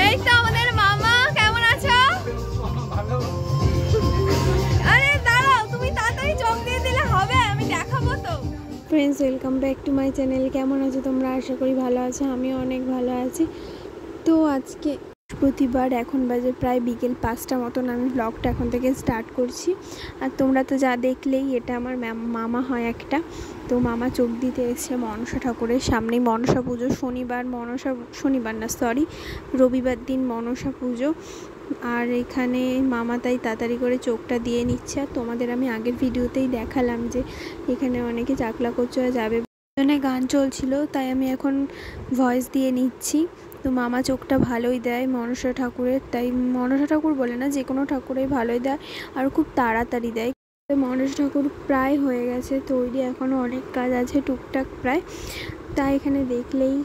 এই তো আমাদের মামা, কেমন আছো? আরে দাঁড়াও, তুমি তাড়াতাড়ি চোখ দিয়ে দিলে হবে, আমি দেখাবো তো। Friends, welcome back to my channel. কেমন আছো তোমরা? আশা করি ভালো আছো, আমিও অনেক ভালো আছি। তো আজকে বৃহস্পতিবার, এখন বাজে প্রায় বিকেল 5টা মতন। আমি ব্লগটা এখন থেকে স্টার্ট করছি। আর তোমরা তো যা দেখলেই, এটা আমার মামা হয় একটা। তো মামা চোখ দিতে এসছে মনসা ঠাকুরের সামনেই। মনসা পুজো শনিবার, রবিবার দিন মনসা পুজো। আর এখানে মামা তাই তাড়াতাড়ি করে চোখটা দিয়ে নিচ্ছে। আর তোমাদের আমি আগের ভিডিওতেই দেখালাম যে এখানে অনেকে চাকলা করছে যাবে, গান চলছিল, তাই আমি এখন ভয়েস দিয়ে নিচ্ছি। তো মামা চোখটা ভালোই দেয় মনসা ঠাকুরের, তাই মনসা ঠাকুর বলে না, যে কোনো ঠাকুরেই ভালোই দেয় আর খুব তাড়াতাড়ি দেয়। মনসা ঠাকুর প্রায় হয়ে গেছে তৈরি, এখনও অনেক কাজ আছে টুকটাক প্রায়। তাই এখানে দেখলেই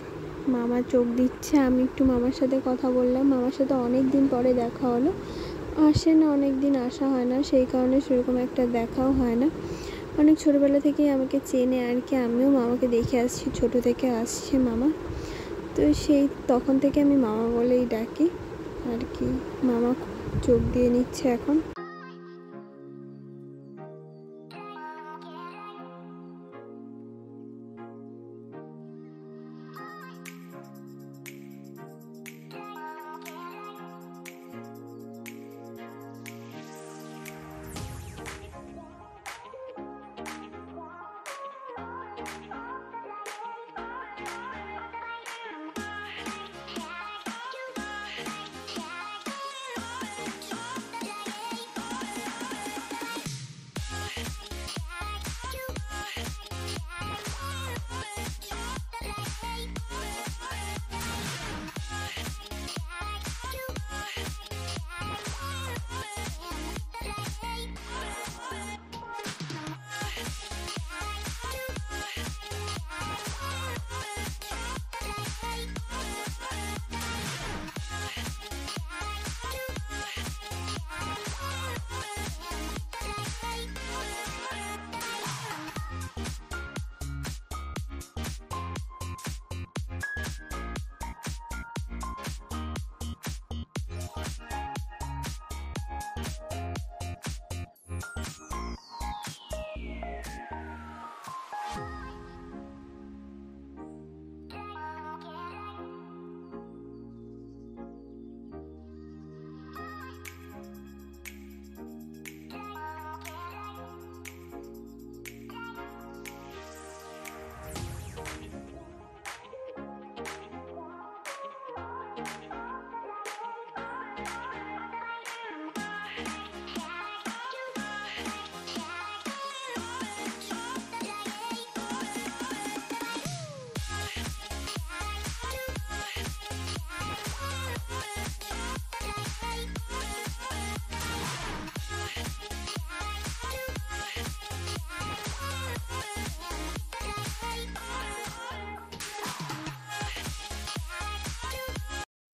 মামা চোখ দিচ্ছে। আমি একটু মামার সাথে কথা বললাম। মামার সাথে অনেক দিন পরে দেখা হলো, আসে না, অনেক দিন আসা হয় না, সেই কারণে সেরকম একটা দেখাও হয় না। অনেক ছোটোবেলা থেকেই আমাকে চেনে আর কি, আমিও মামাকে দেখে আসছি, ছোটো থেকে আসছে মামা। তো সেই তখন থেকে আমি মামা বলেই ডাকি আর কি। মামা চোখ দিয়ে নিচ্ছে এখন।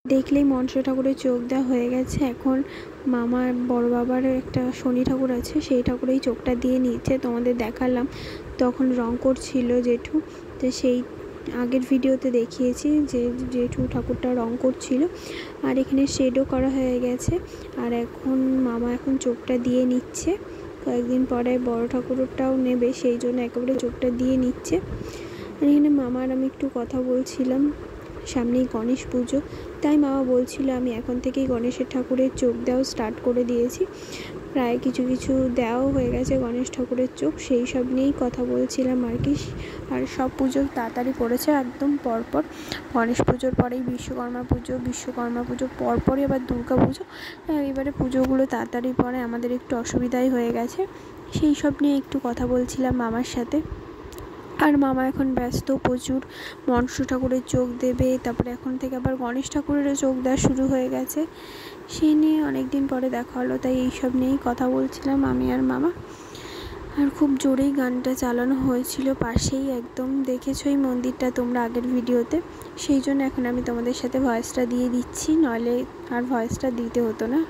দেখলেই মনসা ঠাকুরের চোখ দেওয়া হয়ে গেছে। এখন মামার বড় বাবার একটা শনি ঠাকুর আছে, সেই ঠাকুরেই চোখটা দিয়ে নিচ্ছে। তোমাদের দেখালাম, তখন রং করছিল জেঠু, তো সেই আগের ভিডিওতে দেখিয়েছি যে জেঠু ঠাকুরটা রং করছিল। আর এখানে শেডও করা হয়ে গেছে। আর এখন মামা এখন চোখটা দিয়ে নিচ্ছে, কয়েকদিন পরে বড় ঠাকুরটাও নেবে, সেই জন্য একেবারে চোখটা দিয়ে নিচ্ছে। আর এখানে মামার আমি একটু কথা বলছিলাম, সামনেই গণেশ পুজো, তাই মামা বলছিল আমি এখন থেকেই গণেশের ঠাকুরের চোখ দেওয়া স্টার্ট করে দিয়েছি। প্রায় কিছু কিছু দেওয়াও হয়ে গেছে গণেশ ঠাকুরের চোখ, সেই সব নিয়েই কথা বলছিলাম আর কি। আর সব পুজো তাড়াতাড়ি পড়েছে একদম পরপর। গণেশ পুজোর পরেই বিশ্বকর্মা পুজো পরপরই আবার দুর্গা পুজো। এবারে পুজোগুলো তাড়াতাড়ি পরে, আমাদের একটু অসুবিধাই হয়ে গেছে। সেই সব নিয়ে একটু কথা বলছিলাম মামার সাথে। আর মামা এখন ব্যস্ত প্রচুর, মনসা ঠাকুরের চোখ দেবে, তারপরে এখন থেকে আবার গণেশ ঠাকুরেরও চোখ দেওয়া শুরু হয়ে গেছে। সেই নিয়ে অনেক দিন পরে দেখা হলো, তাই এইসব নিয়েই কথা বলছিলাম আমি আর মামা। আর খুব জোরেই গানটা চালানো হয়েছিল পাশেই, একদম দেখেছোই মন্দিরটা তোমরা আগের ভিডিওতে, সেই জন্য এখন আমি তোমাদের সাথে ভয়েসটা দিয়ে দিচ্ছি, নইলে আর ভয়েসটা দিতে হতো না।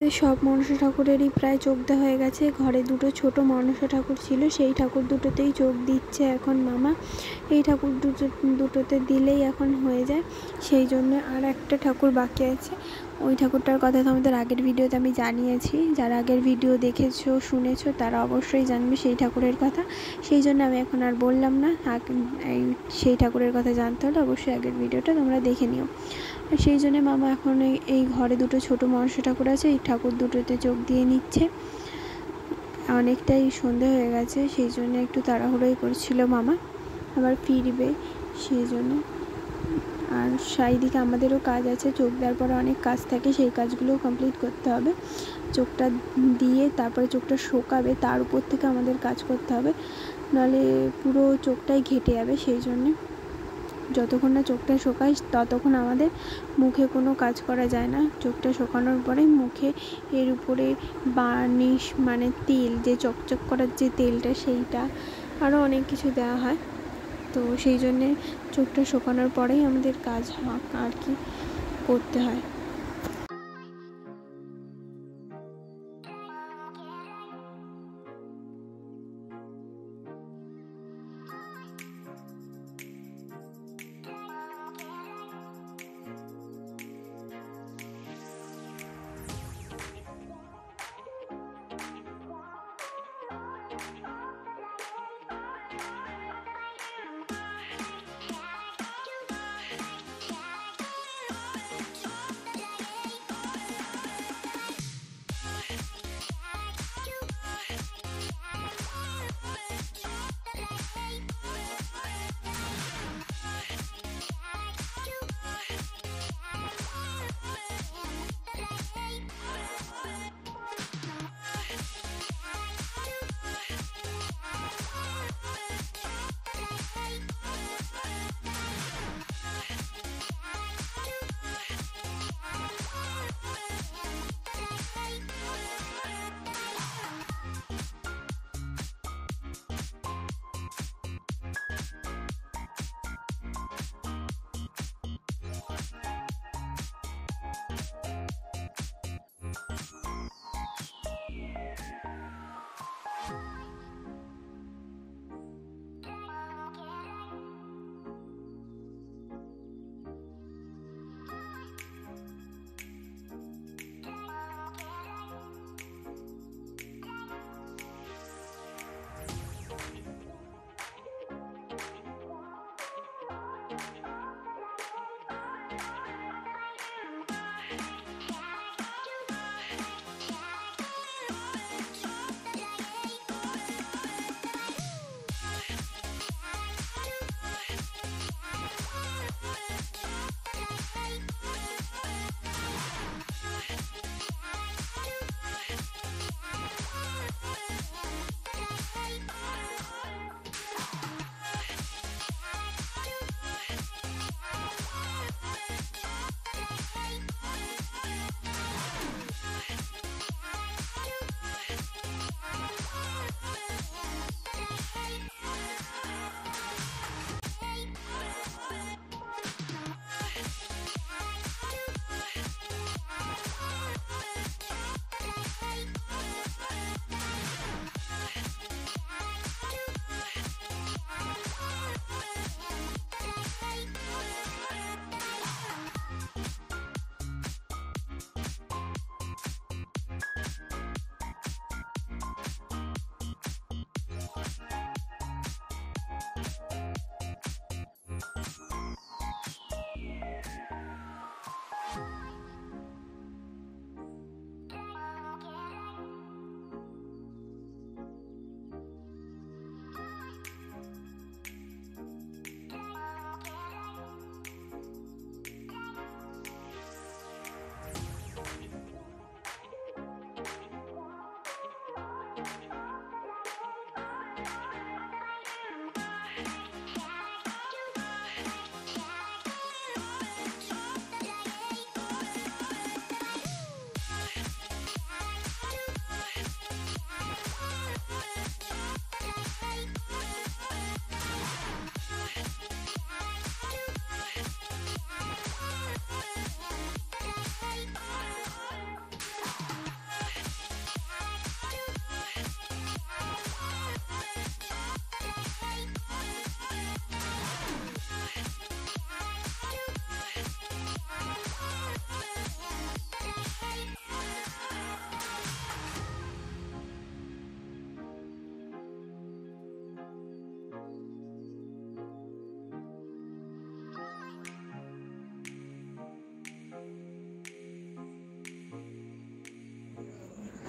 সব মনসা ঠাকুরেরই প্রায় চোখ দেওয়া হয়ে গেছে। ঘরে দুটো ছোট মনসা ঠাকুর ছিল, সেই ঠাকুর দুটোতেই চোখ দিচ্ছে এখন মামা। এই ঠাকুর দুটোতে দিলেই এখন হয়ে যায়, সেই জন্য আর একটা ঠাকুর বাকি আছে। ওই ঠাকুরটার কথা তোমাদের আগের ভিডিওতে আমি জানিয়েছি, যারা আগের ভিডিও দেখেছো শুনেছো তারা অবশ্যই জানবে সেই ঠাকুরের কথা, সেই জন্য আমি এখন আর বললাম না। সেই ঠাকুরের কথা জানতে হলে অবশ্যই আগের ভিডিওটা তোমরা দেখে নিও। সেই জন্য মামা এখন এই ঘরে দুটো ছোট মনসা ঠাকুর আছে, এই ঠাকুর দুটোতে চোখ দিয়ে নিচ্ছে। অনেকটাই সন্ধে হয়ে গেছে, সেই জন্য একটু তাড়াহুড়োই করছিল মামা, আবার ফিরবে সেই জন্য। আর সাইদিকে আমাদেরও কাজ আছে, চোখ দেওয়ার পরে অনেক কাজ থাকে, সেই কাজগুলোও কমপ্লিট করতে হবে। চোখটা দিয়ে তারপরে চোখটা শোকাবে, তার উপর থেকে আমাদের কাজ করতে হবে, নাহলে পুরো চোখটাই ঘেটে যাবে। সেই জন্যে যতক্ষণ না চোখটা শোকায় ততক্ষণ আমাদের মুখে কোনো কাজ করা যায় না। চোখটা শোকানোর পরে মুখে এর উপরে বার্নিশ মানে তেল, যে চকচক করার যে তেলটা, সেইটা আরও অনেক কিছু দেওয়া হয়। তো সেই জন্যে চোখটা শোকানোর পরেই আমাদের কাজ আর কি করতে হয়।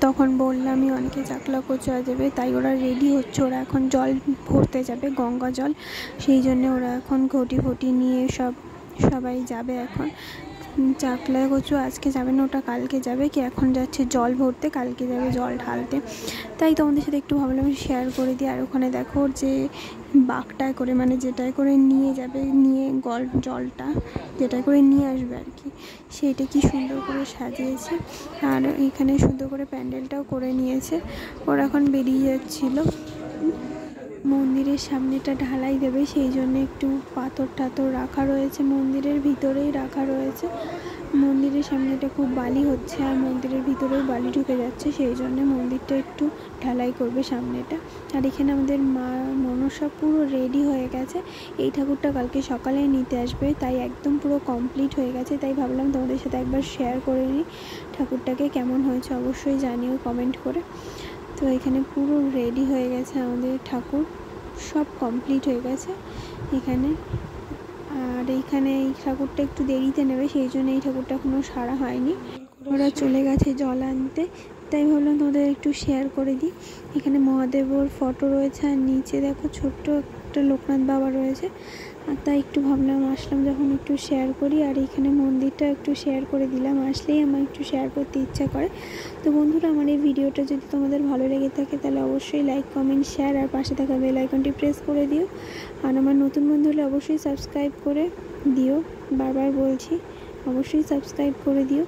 তখন বললামই অনেকে চাকলা কচুয়া যাবে, তাই ওরা রেডি হচ্ছে। ওরা এখন জল ভরতে যাবে, গঙ্গা জল, সেই জন্য ওরা এখন ঘটি ফটি নিয়ে সবাই যাবে। এখন চাকলা কচু আজকে যাবে না, ওটা কালকে যাবে। কি এখন যাচ্ছে জল ভরতে, কালকে যাবে জল ঢালতে। তাই তোমাদের সাথে একটু ভাবলাম শেয়ার করে দিই। আর ওখানে দেখো যে বাঘটায় করে, মানে যেটায় করে নিয়ে যাবে, নিয়ে জলটা যেটায় করে নিয়ে আসবে আর কি, সেইটা কি সুন্দর করে সাজিয়েছে। আর এখানে সুন্দর করে প্যান্ডেলটাও করে নিয়েছে। ওরা এখন বেরিয়ে যাচ্ছিল। মন্দিরের সামনেটা ঢালাই দেবে, সেই জন্য একটু পাথর টাথর রাখা রয়েছে, মন্দিরের ভিতরেই রাখা রয়েছে। মন্দিরের সামনেটা খুব বালি হচ্ছে, আর মন্দিরের ভিতরেও বালি ঢুকে যাচ্ছে, সেই জন্য মন্দিরটা একটু ঢালাই করবে সামনেটা। আর এখানে আমাদের মা মনসা পুরো রেডি হয়ে গেছে। এই ঠাকুরটা কালকে সকালে নিতে আসবে, তাই একদম পুরো কমপ্লিট হয়ে গেছে। তাই ভাবলাম তোমাদের সাথে একবার শেয়ার করে নিই ঠাকুরটাকে কেমন হয়েছে, অবশ্যই জানিও কমেন্ট করে। তো এখানে পুরো রেডি হয়ে গেছে আমাদের ঠাকুর, সব কমপ্লিট হয়ে গেছে এখানে। আর এইখানে এই ঠাকুরটা একটু দেরিতে নেবে, সেই জন্য এই ঠাকুরটা এখনও সারা হয়নি। ওরা চলে গেছে জল আনতে, তাই ভাবলাম তোমাদের একটু শেয়ার করে দিই। এখানে মহাদেবর ফটো রয়েছে, আর নিচে দেখো ছোট্ট একটা লোকনাথ বাবা রয়েছে। আর তাই একটু ভাবলাম, আসলাম যখন একটু শেয়ার করি। আর এখানে মন্দিরটা একটু শেয়ার করে দিলাম, আসলেই আমার একটু শেয়ার করতে ইচ্ছা করে। তো বন্ধুরা, আমার এই ভিডিওটা যদি তোমাদের ভালো লেগে থাকে তাহলে অবশ্যই লাইক, কমেন্ট, শেয়ার আর পাশে থাকা বেল আইকনটি প্রেস করে দিও। আর আমার নতুন বন্ধু হলে অবশ্যই সাবস্ক্রাইব করে দিও, বারবার বলছি অবশ্যই সাবস্ক্রাইব করে দিও।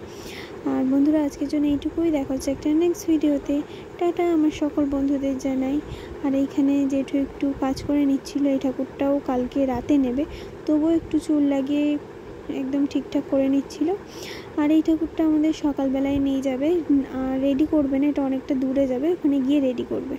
আর বন্ধুরা, আজকের জন্য এইটুকুই, দেখা হচ্ছে একটা নেক্সট ভিডিওতে। টাটা আমার সকল বন্ধুদের জানাই। আর এইখানে জেঠু একটু কাজ করে নিচ্ছিল, এই ঠাকুরটাও কালকে রাতে নেবে, তবুও একটু চুল লাগিয়ে একদম ঠিকঠাক করে নিচ্ছিল। আর এই ঠাকুরটা আমাদের সকালবেলায় নিয়ে যাবে, আর রেডি করবে না, এটা অনেকটা দূরে যাবে, ওখানে গিয়ে রেডি করবে।